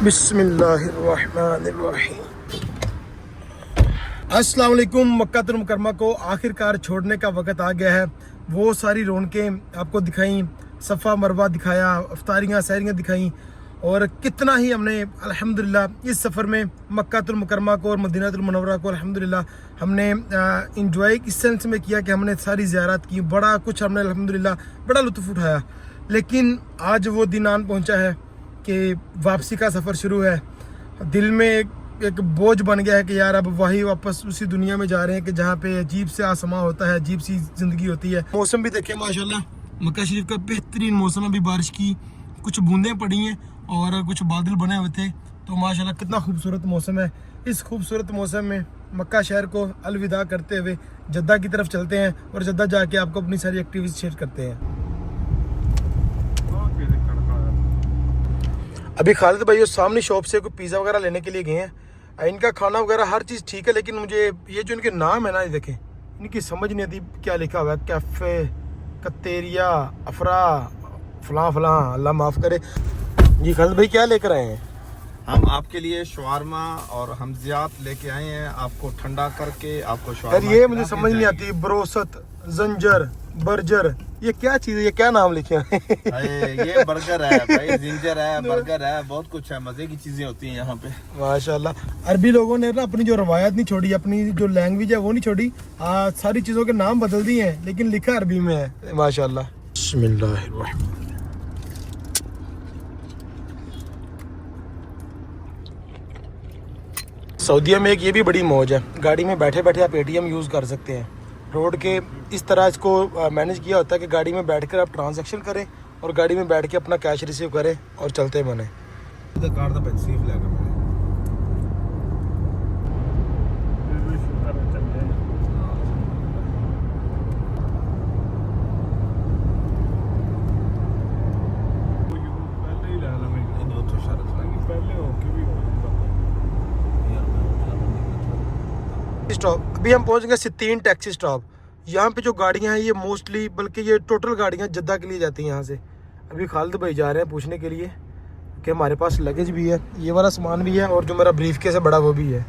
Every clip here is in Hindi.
बिस्मिल्लाहिर्रहमानिर्रहीम। अस्सलाम वालेकुम। मक्कातुल मुकर्रमा को आखिरकार छोड़ने का वक़्त आ गया है। वो सारी रौनकें आपको दिखाई, सफ़ा मरवा दिखाया, अफ्तारियाँ सैरियाँ दिखाई और कितना ही हमने अल्हम्दुलिल्लाह इस सफ़र में मक्कातुल मुकर्रमा को और मदीनातुल मुनव्वरा को अल्हम्दुलिल्लाह हमने इंजॉय इस सेंस में किया कि हमने सारी ज़ियारत की, बड़ा कुछ हमने अल्हम्दुलिल्लाह बड़ा लुत्फ़ उठाया। लेकिन आज वो दिन आन पहुँचा है कि वापसी का सफ़र शुरू है। दिल में एक बोझ बन गया है कि यार अब वही वापस उसी दुनिया में जा रहे हैं कि जहाँ पे अजीब से आसमां होता है, अजीब सी ज़िंदगी होती है। मौसम भी देखें माशाल्लाह, मक्का शरीफ का बेहतरीन मौसम है। अभी बारिश की कुछ बूंदें पड़ी हैं और कुछ बादल बने हुए थे, तो माशाल्लाह कितना खूबसूरत मौसम है। इस खूबसूरत मौसम में मक्का शहर को अलविदा करते हुए जद्दा की तरफ चलते हैं और जद्दा जाके आपको अपनी सारी एक्टिविटीज शेयर करते हैं। अभी खालिद भाई सामने शॉप से कोई पिज़्ज़ा वगैरह लेने के लिए गए हैं। इनका खाना वगैरह हर चीज़ ठीक है, लेकिन मुझे ये जो इनके नाम है ना, ये देखें, इनकी समझ नहीं आती क्या लिखा हुआ है। कैफ़े कत्तेरिया अफरा फलां फलां, अल्लाह माफ़ करे। जी खालिद भाई क्या लेकर आए हैं? हम आपके लिए शवारमा और हमजियात लेके आए हैं, आपको ठंडा करके आपको शवारमा। ये मुझे समझ नहीं आती, ब्रोसत, जंजर, बर्जर, ये क्या चीज़ है? ये क्या नाम लिखे हैं? ये बर्गर है भाई, जिंजर है, बर्गर है, बहुत कुछ है, मजे की चीजें होती हैं यहाँ पे माशाल्लाह। अरबी लोगों ने ना अपनी जो रवायत नहीं छोड़ी, अपनी जो लैंग्वेज है वो नहीं छोड़ी। सारी चीज़ों के नाम बदल दिए हैं, लेकिन लिखा अरबी में है माशाल्लाह। बिस्मिल्लाहिर्रहमानिर्रहीम। सऊदीया में एक ये भी बड़ी मौज है, गाड़ी में बैठे बैठे आप एटीएम यूज़ कर सकते हैं। रोड के इस तरह इसको मैनेज किया होता है कि गाड़ी में बैठकर आप ट्रांजैक्शन करें और गाड़ी में बैठ के अपना कैश रिसीव करें और चलते बने। स्टॉप अभी हम पहुंच गए सित्तीन टैक्सी स्टॉप। यहाँ पे जो गाड़ियाँ हैं ये मोस्टली, बल्कि ये टोटल गाड़ियाँ जद्दा के लिए जाती हैं यहाँ से। अभी खालिद भाई जा रहे हैं पूछने के लिए कि हमारे पास लगेज भी है, ये वाला सामान भी है और जो मेरा ब्रीफ केस है बड़ा वो भी है।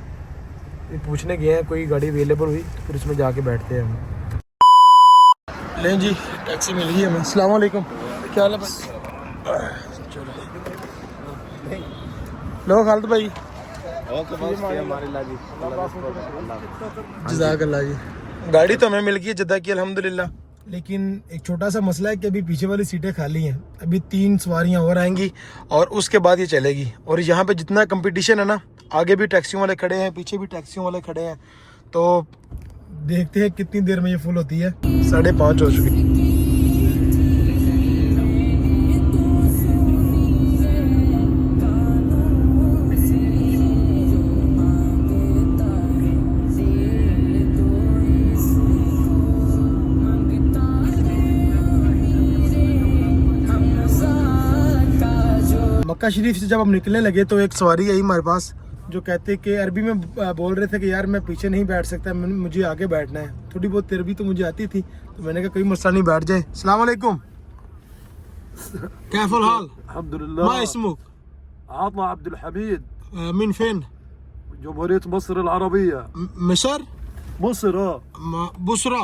ये पूछने गए हैं कोई गाड़ी अवेलेबल हुई तो फिर उसमें जाके बैठते हैं हम। लें जी, टैक्सी मिल गई हमें। अस्सलाम वालेकुम, क्या हाल है बस? चलो लो खालिद भाई, जज़ाकल्लाह जी। गाड़ी तो हमें मिल गई है जद्दा की अल्हम्दुलिल्लाह, लेकिन एक छोटा सा मसला है कि अभी पीछे वाली सीटें खाली हैं। अभी 3 सवारियां और आएंगी और उसके बाद ये चलेगी। और यहाँ पे जितना कंपटीशन है ना, आगे भी टैक्सियों वाले खड़े हैं, पीछे भी टैक्सियों वाले खड़े हैं, तो देखते हैं कितनी देर में ये फुल होती है। 5:30 हो चुकी। मक्का शरीफ से जब हम निकलने लगे तो एक सवारी आई हमारे पास जो कहते कि अरबी में बोल रहे थे कि यार मैं पीछे नहीं बैठ सकता, मुझे आगे बैठना है। थोड़ी बहुत अरबी तो मुझे आती थी, तो मैंने कहा कोई मसला नहीं, बैठ जाए। अस्सलाम वालेकुम, कैफल हाल? अल्हम्दुलिल्लाह। मा इस्मुक? आता अब्दुल हमीद। मिन फिन? जमहूरियत मस्र अल-अरबिया। मिस्र? मस्र बुसरा?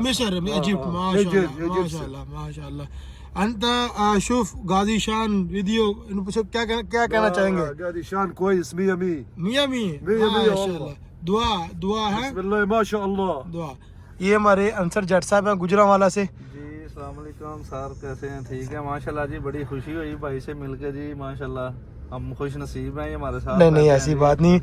मिस्र में इजिप्ट। माशाल्लाह माशाल्लाह। अंत शूफ गाजी शान वीडियो, इन पूछो क्या कहना चाहेंगे? गाजी शान कोइस मिया मियां माशाल्लाह। दुआ है बिस्मिल्लाह माशाअल्लाह दुआ। ये हमारे अंसर जट साहब हैं गुजरांवाला से। जी अस्सलाम वालेकुम सर, कैसे हैं? ठीक है माशाल्लाह जी, बड़ी खुशी हुई भाई से मिलकर जी, माशाल्लाह हम खुश नसीब हैं, ये हमारे साथ। नहीं ऐसी बात नहीं,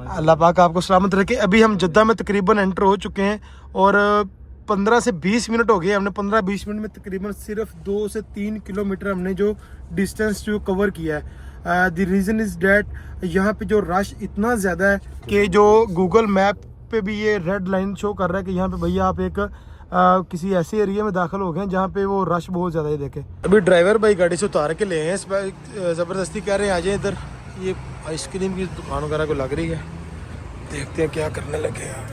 अल्लाह पाक आपको सलामत रखे। अभी हम जद्दा में तकरीबन एंटर हो चुके हैं और 15 से 20 मिनट हो गए। हमने 15-20 मिनट में तकरीबन सिर्फ 2 से 3 किलोमीटर हमने जो डिस्टेंस जो कवर किया है। द रीज़न इज़ डैट यहाँ पे जो रश इतना ज़्यादा है कि जो गूगल मैप पे भी ये रेड लाइन शो कर रहा है कि यहाँ पे भैया आप एक किसी ऐसे एरिया में दाखिल हो गए हैं जहाँ पे वो रश बहुत ज़्यादा है। देखे अभी ड्राइवर भाई गाड़ी से उतार के ले हैं, इस ज़बरदस्ती कह रहे हैं आ जाए इधर। ये आइसक्रीम की दुकान वगैरह को लग रही है, देखते हैं क्या करने लगे हैं।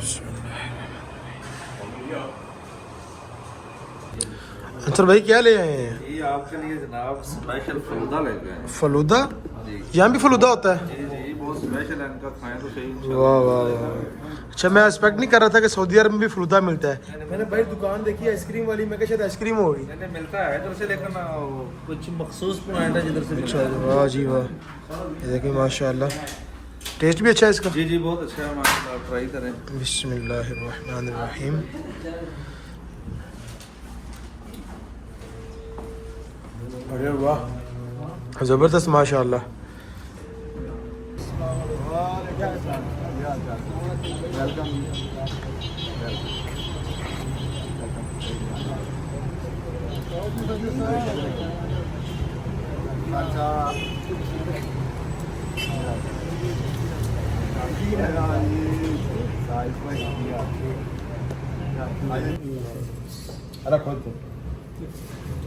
अंसर भाई क्या ले आए हैं? ये आपके लिए जनाब स्पेशल फलूदा लेके आए हैं। फलूदा? जी यहाँ भी फलूदा होता है? जी जी बहुत स्पेशल है इनका, खाएं तो सही। वाह वाह वाह। अच्छा, मैं एक्सपेक्ट नहीं कर रहा था कि सऊदी अरब में भी फलूदा मिलता है। मैंने भाई दुकान देखी आइसक्रीम वाली, मैं कहा शायद आइसक्रीम होगी। मैंने मिलता है इधर से, लेकिन कुछ मखसूस पॉइंट है जिधर से मिलता है। वाह जी वाह, ये देखिए माशाल्लाह, टेस्ट भी अच्छा है इसका। जी जी बहुत अच्छा है माशाल्लाह, ट्राई करें। बिस्मिल्लाहिर्रहमानिर्रहीम। अरे वाह ज़बरदस्त माशाल्लाह।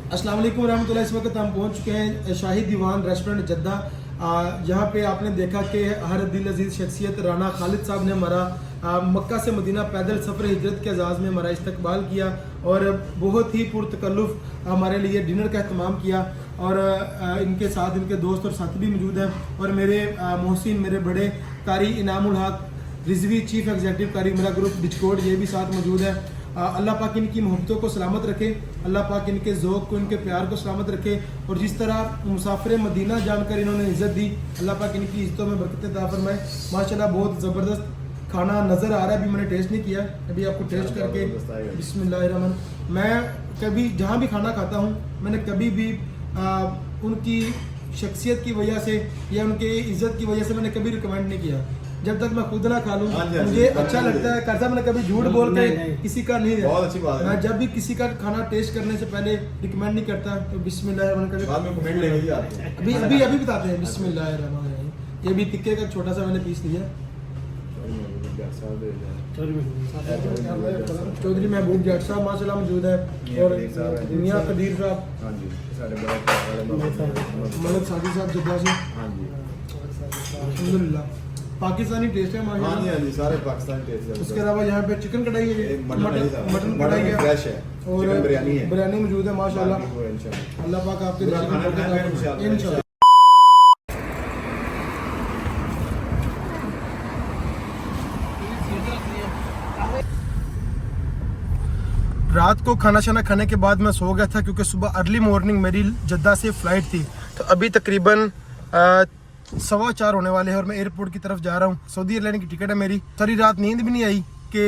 अस्सलाम वालेकुम रहमतुल्लाह। इस वक्त हम पहुंच चुके हैं शाही दीवान रेस्टोरेंट जद्दा। यहाँ पे आपने देखा कि हर दिल अजीज़ शख्सियत राना खालिद साहब ने हमारा मक्का से मदीना पैदल सफ़र हिजरत के एजाज़ में हमारा इस्तकबाल किया और बहुत ही पुरतकल्लुफ़ हमारे लिए डिनर का अहतमाम किया। और इनके साथ इनके दोस्त और साथी भी मौजूद हैं और मेरे मोहसिन, मेरे बड़े कारी इनामुल हक रिजवी, चीफ एग्जीक्यूटिव कारी मेरा ग्रुप डिस्कोड, ये भी साथ मौजूद है। अल्लाह पाक इनकी मोहब्बतों को सलामत रखे, अल्लाह पाक इनके ज़ौक़ को, इनके प्यार को सलामत रखे। और जिस तरह मुसाफिर मदीना जानकर इन्होंने इज़्ज़त दी, अल्लाह पाक इनकी इज़्ज़तों में बरकतें अता फरमाए। माशाल्लाह बहुत ज़बरदस्त खाना नज़र आ रहा है, अभी मैंने टेस्ट नहीं किया, अभी आपको टेस्ट करके बिस्मिल्लाहिर्रहमान। मैं कभी जहाँ भी खाना खाता हूँ, मैंने कभी भी उनकी शख्सियत की वजह से या उनके इज़्ज़त की वजह से मैंने कभी रिकमेंड नहीं किया। जब तक मैं खुद ना खा लूँ मुझे अच्छा लगता है। करता मैंने कभी झूठ बोल के किसी का नहीं है, बहुत अच्छी बात है। मैं जब भी किसी का खाना टेस्ट करने से पहले रिकमेंड नहीं करता, तो बिस्मिल्लाहिर्रहमानिर्रहीम अभी अभी अभी बताते हैं। बिस्मिल्लाहिर्रहमानिर्रहीम। ये भी टिक्के का छोटा सा मैंने पीस लिया। चौधरी महबूब जट साहब माशाल्लाह मौजूद है और मियां कदीर साहब, मलक सादी साहब जद्दा से। अल्हम्दुलिल्लाह पाकिस्तानी टेस्ट है माशाल्लाह। हाँ जी सारे पाकिस्तानी टेस्ट है। उसके अलावा यहाँ पे चिकन कढ़ाई है, मटन कढ़ाई है, फ्रेश है और बिरयानी मौजूद है माशाल्लाह। अल्लाह पाक आपके इंशाल्लाह। रात को खाना शाना खाने के बाद मैं सो गया था क्योंकि सुबह अर्ली मॉर्निंग मेरी जद्दा से फ़्लाइट थी। तो अभी तकरीबन 4:15 होने वाले हैं और मैं एयरपोर्ट की तरफ जा रहा हूँ। सऊदी एयरलाइन की टिकट है मेरी। सारी रात नींद भी नहीं आई कि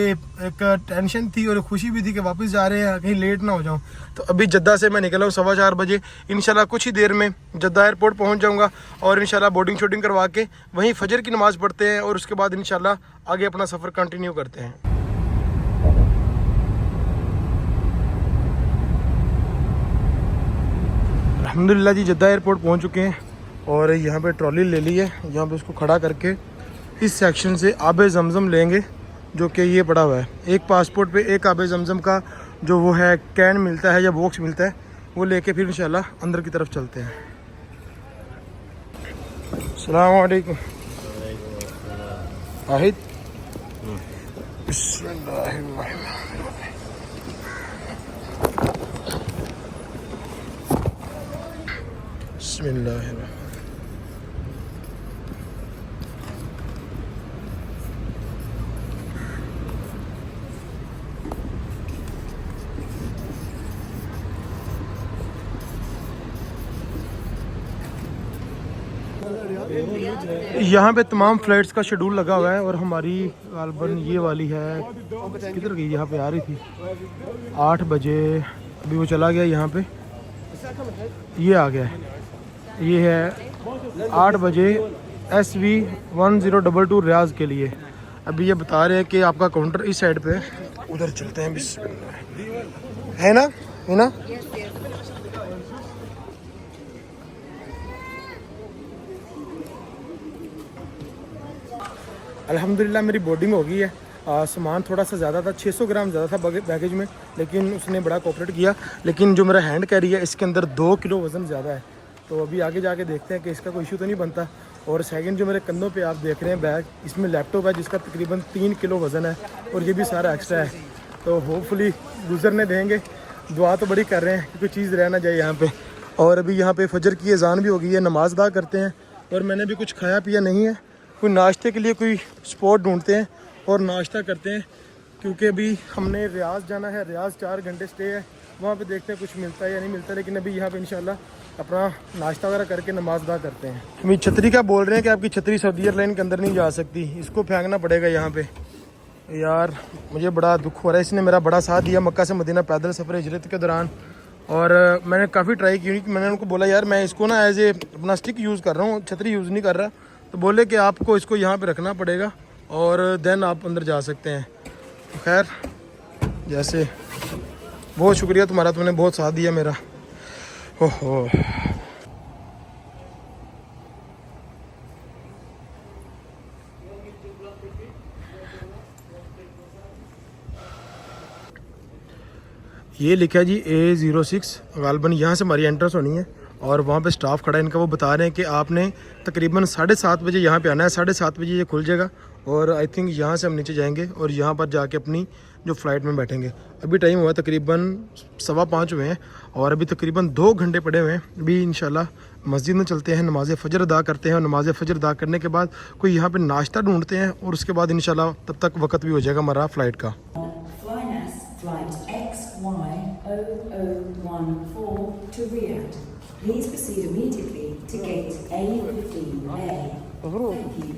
एक टेंशन थी और खुशी भी थी कि वापस जा रहे हैं, कहीं लेट ना हो जाऊँ। तो अभी जद्दा से मैं निकला हूँ 4:15 बजे। इंशाल्लाह कुछ ही देर में जद्दा एयरपोर्ट पहुँच जाऊँगा और इंशाल्लाह बोर्डिंग शूटिंग करवा के वहीं फजर की नमाज़ पढ़ते हैं और उसके बाद इंशाल्लाह आगे अपना सफ़र कंटिन्यू करते हैं। अल्हम्दुलिल्लाह जी जद्दा एयरपोर्ट पहुंच चुके हैं और यहाँ पे ट्रॉली ले ली है। यहाँ पे उसको खड़ा करके इस सेक्शन से आबे ज़मज़म लेंगे जो कि ये पड़ा हुआ है। एक पासपोर्ट पे एक आबे ज़मज़म का जो वो है कैन मिलता है या बॉक्स मिलता है, वो लेके फिर इंशाल्लाह अंदर की तरफ चलते हैं। अस्सलाम वालेकुम आहिद। बिस्मिल्लाहिर्रहमानिर्रहीम। बिस्मिल्लाहिर्रहमानिर्रहीम। यहाँ पे तमाम फ़्लाइट्स का शेड्यूल लगा हुआ है और हमारी गालबन ये वाली है, किधर गई, यहाँ पे आ रही थी 8 बजे, अभी वो चला गया। यहाँ पे ये आ गया है, ये है 8 बजे SV 1022 रियाज के लिए। अभी ये बता रहे हैं कि आपका काउंटर इस साइड पे है, उधर चलते हैं। बिस्मिल्लाह है ना अल्हम्दुलिल्लाह मेरी बोर्डिंग हो गई है। सामान थोड़ा सा ज़्यादा था, 600 ग्राम ज़्यादा था बैगेज में, लेकिन उसने बड़ा कोऑपरेट किया। लेकिन जो मेरा हैंड कैरी है इसके अंदर 2 किलो वज़न ज़्यादा है, तो अभी आगे जाके देखते हैं कि इसका कोई इशू तो नहीं बनता। और सेकंड जो मेरे कंधों पे आप देख रहे हैं बैग, इसमें लैपटॉप है जिसका तकरीबन 3 किलो वज़न है और ये भी सारा एक्स्ट्रा है। तो होपफुली गुजरने देंगे, दुआ तो बड़ी कर रहे हैं कि कोई चीज़ रह ना जाए यहाँ पे। और अभी यहाँ पे फजर की अजान भी हो गई है, नमाज अदा करते हैं और मैंने भी कुछ खाया पिया नहीं है। कोई नाश्ते के लिए कोई स्पॉट ढूंढते हैं और नाश्ता करते हैं, क्योंकि अभी हमने रियाज जाना है। रियाज 4 घंटे स्टे है, वहाँ पे देखते हैं कुछ मिलता है या नहीं मिलता। लेकिन अभी यहाँ पे इंशाल्लाह अपना नाश्ता वगैरह करके नमाज अदा करते हैं। अभी छतरी का बोल रहे हैं कि आपकी छतरी सऊदी एयरलाइन के अंदर नहीं जा सकती, इसको फेंकना पड़ेगा यहाँ पे। यार मुझे बड़ा दुख हो रहा है, इसने मेरा बड़ा साथ दिया मक्का से मदीना पैदल सफ़र हिजरत के दौरान। और मैंने काफ़ी ट्राई की, मैंने उनको बोला यार मैं इसको ना एज ए अपना स्टिक यूज़ कर रहा हूँ, छतरी यूज़ नहीं कर रहा। तो बोले कि आपको इसको यहाँ पे रखना पड़ेगा और देन आप अंदर जा सकते हैं। तो खैर जैसे बहुत शुक्रिया तुम्हारा, तुमने बहुत साथ दिया मेरा। ओहो ये लिखा है जी A06, गालबन यहाँ से हमारी एंट्रेंस होनी है और वहाँ पे स्टाफ खड़ा है इनका। वो बता रहे हैं कि आपने तकरीबन 7:30 बजे यहाँ पे आना है, 7:30 बजे ये खुल जाएगा। और आई थिंक यहाँ से हम नीचे जाएंगे और यहाँ पर जाके अपनी जो फ़्लाइट में बैठेंगे। अभी टाइम हुआ तकरीबन 5:15 हुए हैं और अभी तकरीबन 2 घंटे पड़े हुए हैं। अभी इंशाल्लाह मस्जिद में चलते हैं, नमाज फ़जर अदा करते हैं और नमाज फ़जर अदा करने के बाद कोई यहाँ पे नाश्ता ढूंढते हैं और उसके बाद इंशाल्लाह तब तक वक्त भी हो जाएगा हमारा फ़्लाइट का। Flight XY0014 to Riyadh. Please proceed immediately to gate A15A. Thank you.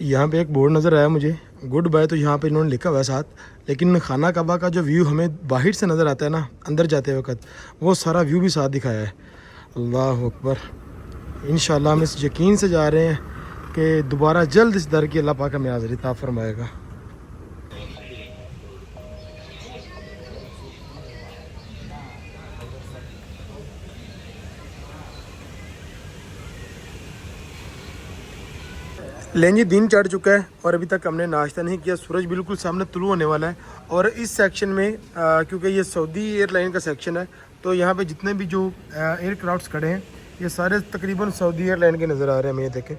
यहाँ पे एक बोर्ड नज़र आया मुझे, गुड बाय, तो यहाँ पे इन्होंने लिखा हुआ है साथ। लेकिन खाना काबा का जो व्यू हमें बाहर से नज़र आता है ना अंदर जाते वक्त, वो सारा व्यू भी साथ दिखाया है। अल्लाह अकबर। इंशाल्लाह हम इस यकीन से जा रहे हैं कि दोबारा जल्द इस दर की अल्लाह पाक हमें हाज़िरी अता फरमाएगा। लें जी, दिन चढ़ चुका है और अभी तक हमने नाश्ता नहीं किया। सूरज बिल्कुल सामने तुलू होने वाला है और इस सेक्शन में क्योंकि ये सऊदी एयरलाइन का सेक्शन है, तो यहाँ पे जितने भी जो एयरक्राफ्ट्स खड़े हैं ये सारे तकरीबन सऊदी एयरलाइन के नज़र आ रहे हैं। हमें ये देखें,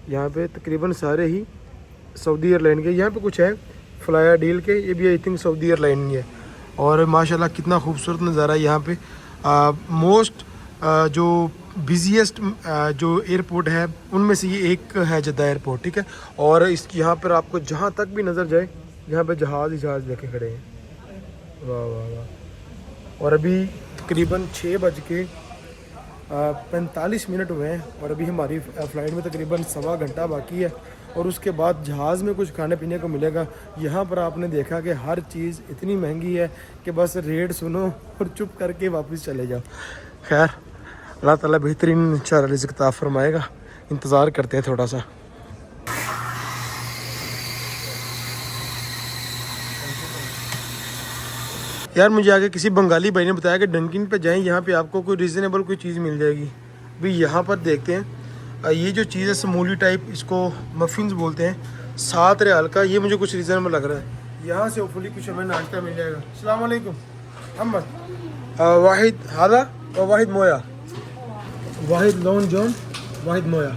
यहाँ पे तकरीबन सारे ही सऊदी एयरलाइन के। यहाँ पे कुछ है फ्लाया डील के, ये भी आई थिंक सऊदी एयरलाइन ही है। और माशाल्लाह कितना खूबसूरत नज़ारा है यहाँ पे। मोस्ट जो बिज़ीएस्ट जो एयरपोर्ट है उनमें से ये एक है जद्दा एयरपोर्ट, ठीक है। और इस यहाँ पर आपको जहाँ तक भी नज़र जाए यहाँ पे जहाज़ ही जहाज़ लेके खड़े हैं। वाह वाह वाह। और अभी तकरीबन 6:45 हुए हैं और अभी हमारी फ़्लाइट में तकरीबन 1.25 घंटा बाकी है और उसके बाद जहाज़ में कुछ खाने पीने को मिलेगा। यहाँ पर आपने देखा कि हर चीज़ इतनी महंगी है कि बस रेट सुनो और चुप करके वापस चले जाओ। खैर अल्लाह ताला बेहतरीन इंशाअल्लाह रिज़्क़ अता फरमाएगा, इंतज़ार करते हैं थोड़ा सा। यार मुझे आगे किसी बंगाली भाई ने बताया कि डंकिन पे जाएं, यहाँ पे आपको कोई रीज़नेबल कोई चीज़ मिल जाएगी। अभी यहाँ पर देखते हैं, ये जो चीज़ है समूली टाइप, इसको मफ़िन्स बोलते हैं, 7 रियाल का। ये मुझे कुछ रीज़नेबल लग रहा है। यहाँ से होपफुली कुछ हमें नाश्ता मिल जाएगा। अस्सलाम वालेकुम अहमद। वाहिद हादा और वाहिद मोया, वाहिद लॉन जॉन, वाहिद मोया।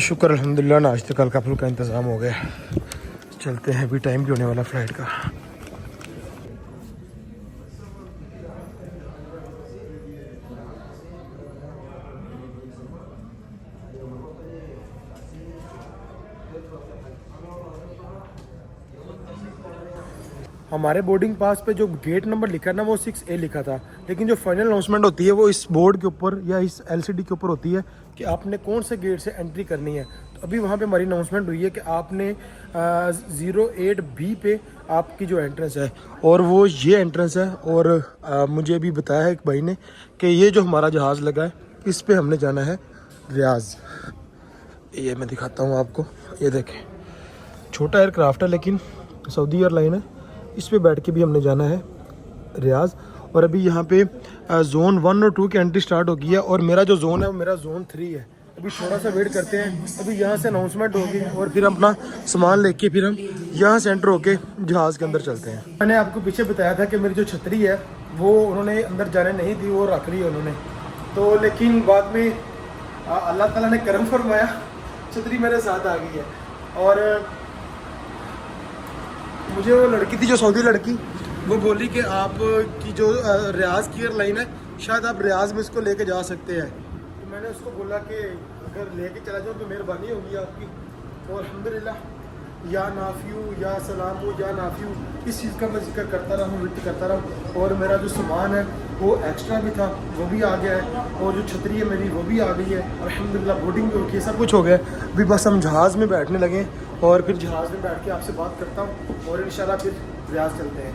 शुक्र अल्हम्दुलिल्लाह नाश्ते का फुल का इंतज़ाम हो गया। चलते हैं, अभी टाइम भी होने वाला फ़्लाइट का। हमारे बोर्डिंग पास पे जो गेट नंबर लिखा है ना वो 6A लिखा था, लेकिन जो फाइनल अनाउंसमेंट होती है वो इस बोर्ड के ऊपर या इस LCD के ऊपर होती है कि आपने कौन से गेट से एंट्री करनी है। तो अभी वहाँ पे हमारी अनाउंसमेंट हुई है कि आपने 08B पे आपकी जो एंट्रेंस है और वो ये एंट्रेंस है। और मुझे अभी बताया है एक भाई ने कि ये जो हमारा जहाज़ लगा है इस पर हमने जाना है रियाज। ये मैं दिखाता हूँ आपको, ये देखें, छोटा एयरक्राफ्ट है लेकिन सऊदी एयरलाइन है, इस पे बैठ के भी हमने जाना है रियाज। और अभी यहाँ पे ज़ोन 1 और 2 की एंट्री स्टार्ट हो गई है और मेरा जो ज़ोन है वो मेरा ज़ोन 3 है। अभी थोड़ा सा वेट करते हैं, अभी यहाँ से अनाउंसमेंट होगी और फिर अपना सामान लेके फिर हम यहाँ से एंटर होके जहाज़ के अंदर चलते हैं। मैंने आपको पीछे बताया था कि मेरी जो छतरी है वो उन्होंने अंदर जाने नहीं दी, वो रख ली है उन्होंने। तो लेकिन बाद में अल्लाह ताला ने करम फरमाया, छतरी मेरे साथ आ गई है। और मुझे वो लड़की थी जो सऊदी लड़की, वो बोली कि आप की जो रियाज़ की एयरलाइन है शायद आप रियाज़ में इसको लेके जा सकते हैं। तो मैंने उसको बोला कि अगर लेके चला जाऊँ तो मेहरबानी होगी आपकी। और अल्हम्दुलिल्लाह या नाफियू या सलाम हो या नाफियू, इस चीज़ का मैं जिक्र करता रहा हूँ, वित्त करता रहा हूँ। और मेरा जो सामान है वो एक्स्ट्रा भी था, वो भी आ गया है। और जो छतरी है मेरी वो भी आ गई है। अल्हम्दुलिल्लाह बोर्डिंग भी होगी, सब कुछ हो गया। अभी बस हम जहाज़ में बैठने लगे और फिर जहाज़ में बैठ के आपसे बात करता हूँ और इंशाल्लाह फिर रियाज़ चलते हैं।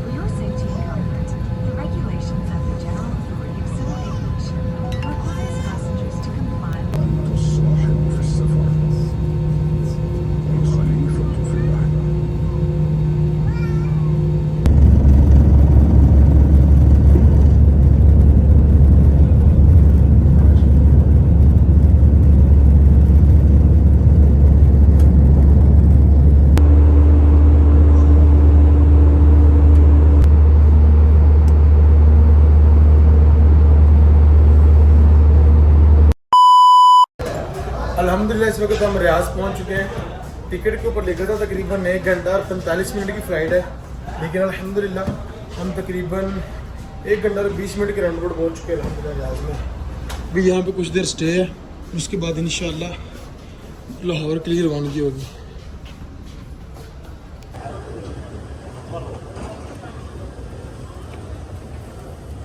For your safety and comfort, the regulations of the General Authority of Civil Aviation requires passengers to comply with अल्हम्दुलिल्लाह इस वक्त हम रियाज़ पहुंच चुके हैं। टिकट के ऊपर लिखा था तकरीबन 1 घंटा और 45 मिनट की फ़्लाइट है, लेकिन अल्हम्दुलिल्लाह हम तकरीबन 1 घंटा और 20 मिनट के राउंड रोड पहुँच चुके हैं अल्हम्दुलिल्लाह रियाज़ में। अभी यहाँ पे कुछ देर स्टे है, उसके बाद इंशाअल्लाह लाहौर के लिए रवानगी होगी।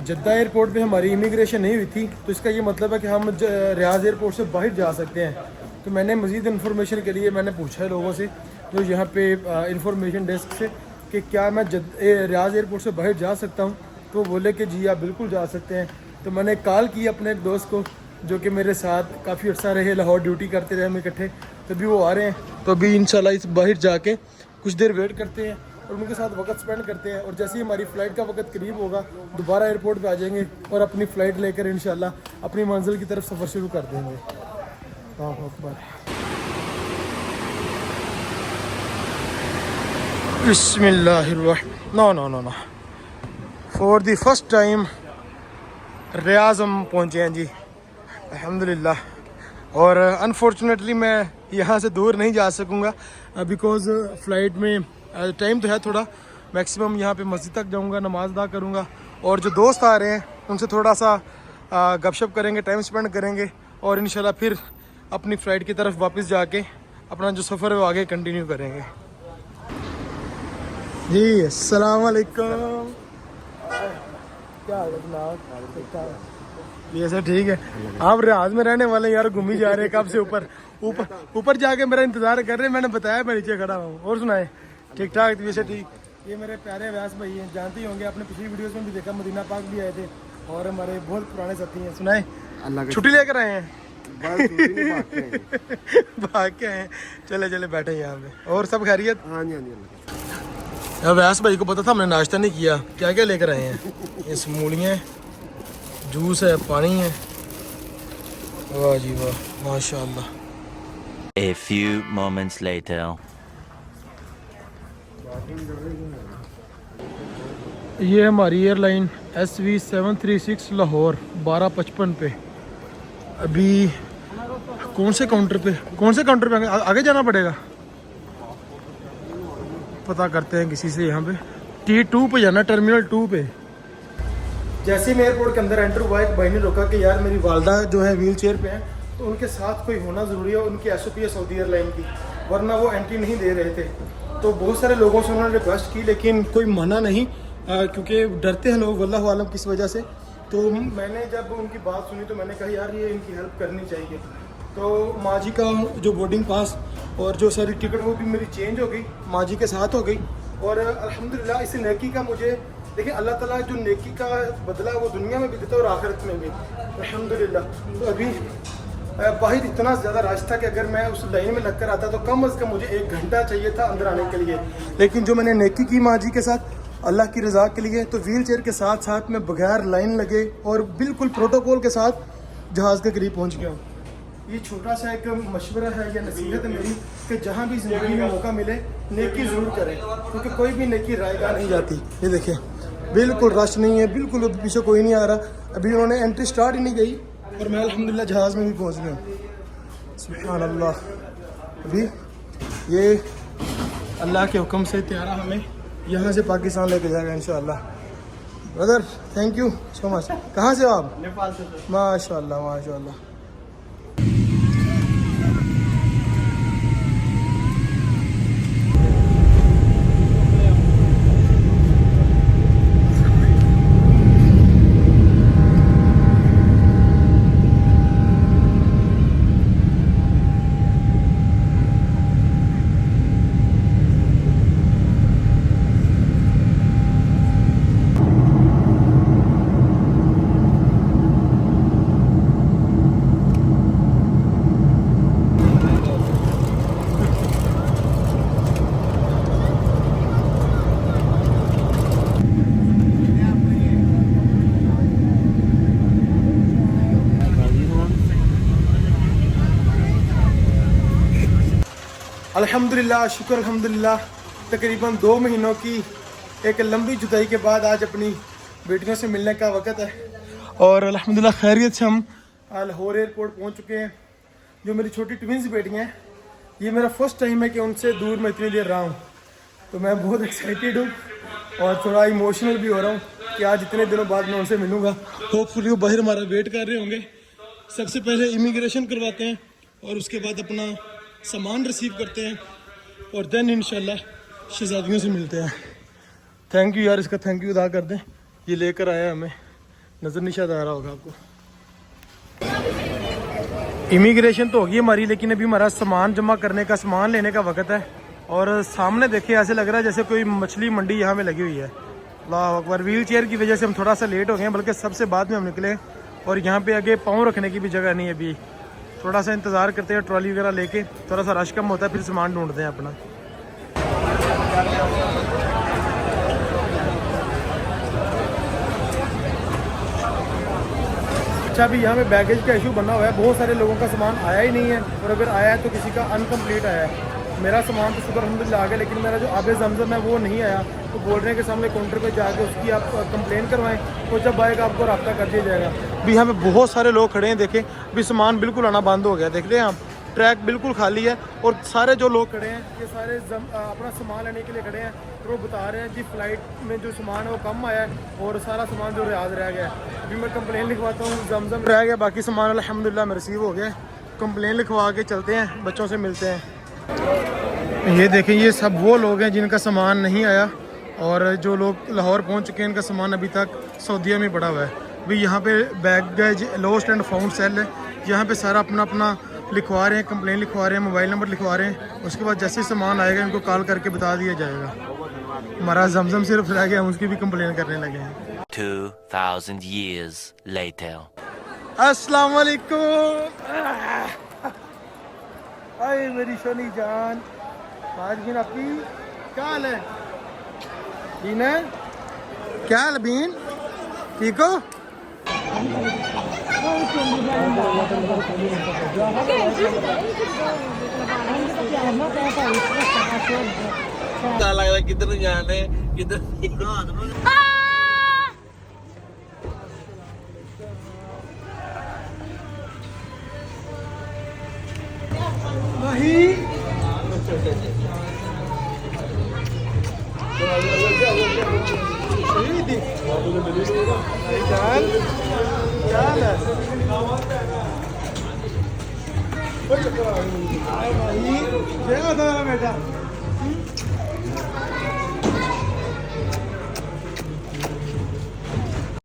जद्दा एयरपोर्ट पे हमारी इमिग्रेशन नहीं हुई थी, तो इसका ये मतलब है कि हम रियाज़ एयरपोर्ट से बाहर जा सकते हैं। तो मैंने मज़ीद इन्फॉर्मेशन के लिए मैंने पूछा है लोगों से जो यहाँ पे इंफॉर्मेशन डेस्क से कि क्या मैं रियाज़ एयरपोर्ट से बाहर जा सकता हूँ, तो बोले कि जी आप बिल्कुल जा सकते हैं। तो मैंने कॉल की अपने एक दोस्त को जो कि मेरे साथ काफ़ी अर्सा रहे, लाहौर ड्यूटी करते रहे हम इकट्ठे, तभी वो आ रहे हैं। तो अभी इंशाल्लाह इस बाहर जाके कुछ देर वेट करते हैं और उनके साथ वक्त स्पेंड करते हैं। और जैसे ही हमारी फ़्लाइट का वक्त करीब होगा दोबारा एयरपोर्ट पे आ जाएंगे और अपनी फ़्लाइट लेकर इंशाल्लाह अपनी मंजिल की तरफ सफ़र शुरू कर देंगे। अल्लाहु अकबर। बिस्मिल्लाहिर्रहमानिर्रहीम। No for the first time Riyadh हम पहुँचे हैं जी अल्हम्दुलिल्लाह। और अनफॉर्चुनेटली मैं यहाँ से दूर नहीं जा सकूँगा बिकॉज़ फ़्लाइट में टाइम तो है थोड़ा। मैक्सिमम यहाँ पे मस्जिद तक जाऊँगा, नमाज अदा करूँगा और जो दोस्त आ रहे हैं उनसे थोड़ा सा गपशप करेंगे, टाइम स्पेंड करेंगे और इंशाल्लाह फिर अपनी फ़्लाइट की तरफ वापस जाके अपना जो सफ़र है वो आगे कंटिन्यू करेंगे। जी अस्सलाम वालेकुम, क्या हाल है जनाब? ये सर ठीक है। आप रियाज़ में रहने वाले यार, घूम ही जा रहे हैं कब से ऊपर जाके मेरा इंतज़ार कर रहे हैं। मैंने बताया मैं नीचे खड़ा हूँ। और सुनाए ठीक ठाक? वैसे ठीक। ये मेरे प्यारे व्यास भाई हैं, जानते ही होंगे, आपने पिछली वीडियोस में भी देखा, मदीना पाक भी आए थे और हमारे बहुत पुराने साथी हैं। सुनाए छुट्टी लेकर आए हैं? भाग के आए हैं। चले बैठे यहाँ पे। और सब खैरियत? हाँ जी। यार व्यास भाई को पता था हमने नाश्ता नहीं किया, क्या क्या लेकर आए हैं? ये समूलियाँ, जूस है, पानी है। वाह जी वाह, माशाल्लाह। A few moments later. ये हमारी एयरलाइन SV736 लाहौर 12:55 पे। अभी कौन से काउंटर पे आगे जाना पड़ेगा? पता करते हैं किसी से। यहाँ पे T2 पे जाना, टर्मिनल 2 पे। जैसे ही मैं एयरपोर्ट के अंदर एंटर हुआ, एक भाई ने रोका कि यार मेरी वालदा जो है व्हील चेयर पे है, तो उनके साथ कोई होना ज़रूरी है। उनकी SOP है सऊदी एयरलाइन की, वरना वो एंट्री नहीं दे रहे थे। तो बहुत सारे लोगों से उन्होंने रिक्वेस्ट की लेकिन कोई मना नहीं, क्योंकि डरते हैं लोग वल्लाहु आलम किस वजह से। तो मैंने जब उनकी बात सुनी तो मैंने कहा यार ये इनकी हेल्प करनी चाहिए। तो माँ जी का जो बोर्डिंग पास और जो सारी टिकट वो भी मेरी चेंज हो गई, माँ जी के साथ हो गई। और अल्हम्दुलिल्लाह इस लड़की का मुझे देखिए अल्लाह ताला जो नेकी का बदला वो दुनिया में भी देता है और आखिरत में भी, अल्हम्दुलिल्लाह। तो अभी बाहर इतना ज़्यादा रश था कि अगर मैं उस लाइन में लगकर आता तो कम अज़ कम मुझे 1 घंटा चाहिए था अंदर आने के लिए। लेकिन जो मैंने नेकी की माँ जी के साथ अल्लाह की रज़ा के लिए, तो व्हील चेयर के साथ साथ मैं बगैर लाइन लगे और बिल्कुल प्रोटोकॉल के साथ जहाज़ के करीब पहुँच गया हूँ। ये छोटा सा एक मशवरा है या नसीहत है मेरी कि जहाँ भी ज़िंदगी में मौका मिले नेकी ज़रूर करें, क्योंकि कोई भी नेकी रायगा नहीं जाती। ये देखें बिल्कुल रश नहीं है, बिल्कुल पीछे कोई नहीं आ रहा। अभी उन्होंने एंट्री स्टार्ट ही नहीं गई और मैं अल्हम्दुलिल्लाह जहाज़ में भी पहुंच गया। सुभान अल्लाह। अभी ये अल्लाह के हुक्म से त्यारा हमें यहाँ से पाकिस्तान लेके जाएगा इंशाअल्लाह। Brother thank you so much. कहाँ से हो आप? नेपाल से। माशाअल्लाह माशाअल्लाह। अल्हम्दुलिल्लाह, शुक्र अल्हम्दुलिल्लाह। तकरीबन 2 महीनों की एक लंबी जुदाई के बाद आज अपनी बेटियों से मिलने का वक़्त है और अल्हम्दुलिल्लाह खैरियत से हम लाहौर एयरपोर्ट पहुंच चुके हैं। जो मेरी छोटी ट्विंस बेटियां हैं, ये मेरा फर्स्ट टाइम है कि उनसे दूर मैं इतनी देर रहा हूँ, तो मैं बहुत एक्साइटेड हूँ और थोड़ा इमोशनल भी हो रहा हूँ कि आज इतने दिनों बाद मैं उनसे मिलूँगा। होपफुली वो बाहर हमारा वेट कर रहे होंगे। सबसे पहले इमिग्रेशन करवाते हैं और उसके बाद अपना सामान रिसीव करते हैं और देन इंशाल्लाह शहजादियों से मिलते हैं। थैंक यू यार, इसका थैंक यू अदा कर दें। ये लेकर आया हमें, नज़र नहीं शायद आ रहा होगा आपको। इमिग्रेशन तो होगी हमारी, लेकिन अभी हमारा सामान जमा करने का, सामान लेने का वक्त है। और सामने देखिए ऐसे लग रहा है जैसे कोई मछली मंडी यहाँ में लगी हुई है। अल्लाह अकबर। व्हील चेयर की वजह से हम थोड़ा सा लेट हो गए हैं, बल्कि सबसे बाद में हम निकले और यहाँ पे आगे पाँव रखने की भी जगह नहीं है। अभी थोड़ा सा इंतज़ार करते हैं, ट्रॉली वगैरह लेके थोड़ा सा रश कम होता है, फिर सामान ढूंढते हैं अपना। अच्छा, अभी यहाँ पे बैगेज का इशू बना हुआ है। बहुत सारे लोगों का सामान आया ही नहीं है और अगर आया है तो किसी का अनकम्प्लीट आया है। मेरा सामान तो शुक्र अल्हम्दुलिल्लाह आ गया, लेकिन मेरा जो आबे जमजम है वो नहीं आया। तो बोल रहे हैं कि सामने काउंटर पे जाके उसकी आप कंप्लेन करवाएं, तो जब आएगा आपको रब्ता कर दिया जाएगा। अभी यहाँ पे बहुत सारे लोग खड़े हैं, देखें अभी सामान बिल्कुल आना बंद हो गया। देख रहे हैं आप, ट्रैक बिल्कुल खाली है और सारे जो लोग खड़े हैं ये सारे अपना सामान लेने के लिए खड़े हैं। तो वो बता रहे हैं कि फ़्लाइट में जो सामान है वो कम आया है और सारा सामान जो रियाज रह गया है। अभी मैं कंप्लेन लिखवाता हूँ, जमजम रह गया, बाकी सामान अल्हम्दुलिल्लाह में रिसीव हो गया। कंप्लेन लिखवा के चलते हैं, बच्चों से मिलते हैं। ये देखें, ये सब वो लोग हैं जिनका सामान नहीं आया और जो लोग लाहौर पहुंच चुके हैं इनका सामान अभी तक सऊदीया में पड़ा हुआ है। अभी यहाँ पे baggage lost and found cell है, यहाँ पे सारा अपना अपना लिखवा रहे हैं, कंप्लेन लिखवा रहे हैं, मोबाइल नंबर लिखवा रहे हैं। उसके बाद जैसे ही सामान आएगा इनको कॉल करके बता दिया जाएगा। हमारा जमजम सिर्फ रह गया, हम उसकी भी कंप्लेन करने लगे हैं। 2000 years later. अस्सलाम वालेकुम। हाय मेरी सोनी जान, आज बीन आपकी क्या हाल है? बीन है क्या हाल बीन, ठीक हो? लगता किधर जाने किधर। नहीं जान क्या हाल है? हाय भाई, क्या होता है बेटा?